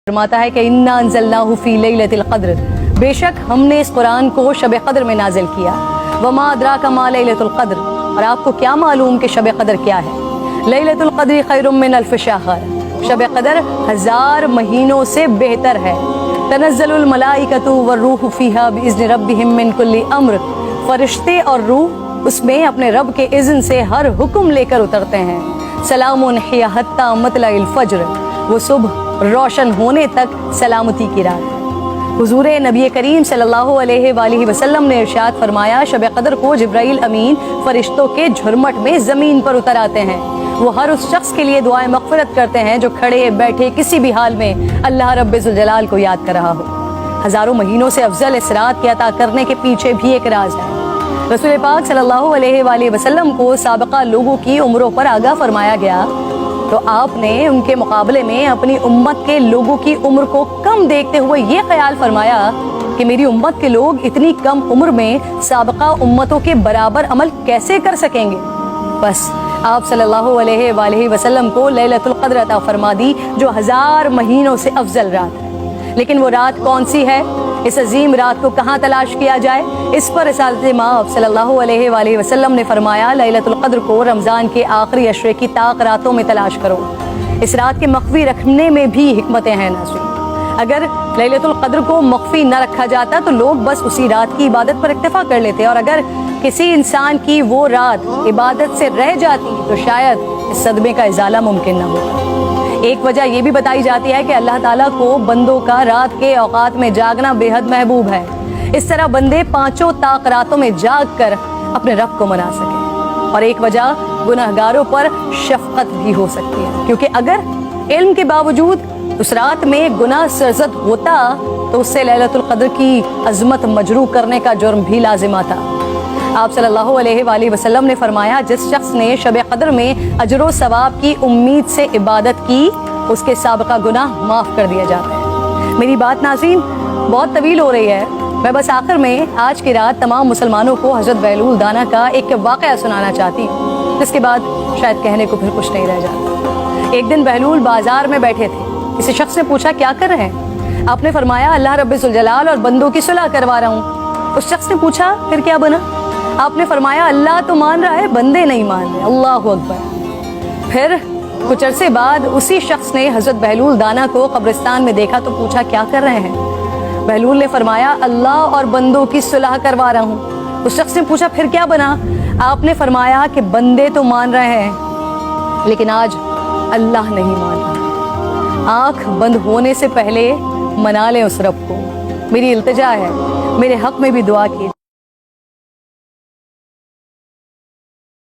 फरमाता है कि इन्ना अंज़लनाहु फी लैलतिल क़द्र, बेशक हमने इस कुरान को शब क़द्र में नाजिल किया। वमा अदराका मा लैलतुल क़द्र, और आपको क्या मालूम कि शब क़द्र क्या है। लैलतुल क़द्र खैरुम मिन अल्फ़ शहर, शब क़द्र 1000 महीनों से बेहतर है। तनज़्ज़लुल मलाइकतु वर्रूहु फ़ीहा बिइज़्नि रब्बिहिम मिन कुल्लि अम्र, फरिश्ते और रूह उसमें अपने रब के इज़्न से हर हुक्म लेकर उतरते हैं। सलामुन हिया हत्ता मतलइल फ़ज्र, वो सुबह रोशन होने तक सलामती की रात। हुजूर नबी करीम सल्लल्लाहु अलैहि वसल्लम ने इरशाद फरमाया, शब क़द्र को जिब्राइल अमीन फरिश्तों के झुरमट में ज़मीन पर उतर आते हैं। वो हर उस शख्स के लिए दुआएं मग़फ़िरत करते हैं जो खड़े बैठे किसी भी हाल में अल्लाह रब्बुल जलाल को याद कर रहा हो। हज़ारों महीनों से अफजल इस रात के अता करने के पीछे भी एक राज है। रसूल पाक सल्लल्लाहु अलैहि वसल्लम को साबिक़ा लोगों की उम्रों पर आगाह फरमाया गया, तो आपने उनके मुकाबले में अपनी उम्मत के लोगों की उम्र को कम देखते हुए ये ख्याल फरमाया कि मेरी उम्मत के लोग इतनी कम उम्र में साबिक़ा उम्मतों के बराबर अमल कैसे कर सकेंगे। बस आप सल्लल्लाहु अलैहि वसल्लम को लैलतुल क़द्र अता फरमा दी, जो 1000 महीनों से अफजल रात है। लेकिन वो रात कौन सी है, इस अजीम रात को कहाँ तलाश किया जाए, इस पर रिसालत माब सल्लल्लाहु अलैहि वसल्लम ने फरमाया, लैलतुल क़द्र को रमज़ान के आखिरी अशरे की ताक रातों में तलाश करो। इस रात के मख्फी रखने में भी हिकमतें हैं नाज़रीन। अगर लैलतुल क़द्र को मख्फी न रखा जाता तो लोग बस उसी रात की इबादत पर इक्तफा कर लेते, और अगर किसी इंसान की वो रात इबादत से रह जाती तो शायद इस सदमे का इज़ाला मुमकिन न होता। एक वजह यह भी बताई जाती है कि अल्लाह ताला को बंदों का रात के औकात में जागना बेहद महबूब है। इस तरह बंदे 5 ताक रातों में जाग कर अपने रब को मना सके। और एक वजह गुनहगारों पर शफकत भी हो सकती है, क्योंकि अगर इल्म के बावजूद उस रात में गुनाह सरजद होता तो उससे लैलतुल क़द्र की अजमत मजरू करने का जुर्म भी लाजिम आता। आप सल्लल्लाहु अलैहि वसल्लम ने फरमाया, जिस शख्स ने शब क़द्र में अजर सवाब की उम्मीद से इबादत की, उसके साबिक़ा गुनाह माफ़ कर दिया जाता है। मेरी बात नाज़रीन बहुत तवील हो रही है, मैं बस आखिर में आज की रात तमाम मुसलमानों को हज़रत बहलूल दाना का एक वाक़या सुनाना चाहती हूँ, जिसके बाद शायद कहने को फिर कुछ नहीं रह जाता। एक दिन बहलूल बाजार में बैठे थे। किसी शख्स ने पूछा, क्या कर रहे हैं? आपने फरमाया, अल्लाह रब्बुल जलाल और बंदों की सुलह करवा रहा हूँ। उस शख्स ने पूछा, फिर क्या बना? आपने फरमाया, अल्लाह तो मान रहा है, बंदे नहीं मान रहे। अल्लाहु अकबर। फिर कुछ अरसे बाद उसी शख्स ने हज़रत बहलूल दाना को कब्रिस्तान में देखा तो पूछा, क्या कर रहे हैं? बहलूल ने फरमाया, अल्लाह और बंदों की सुलह करवा रहा हूँ। उस शख्स ने पूछा, फिर क्या बना? आपने फरमाया कि बंदे तो मान रहे हैं, लेकिन आज अल्लाह नहीं मान रहा। आँख बंद होने से पहले मना लें उस रब को। मेरी इल्तिजा है, मेरे हक में भी दुआ कीजिए।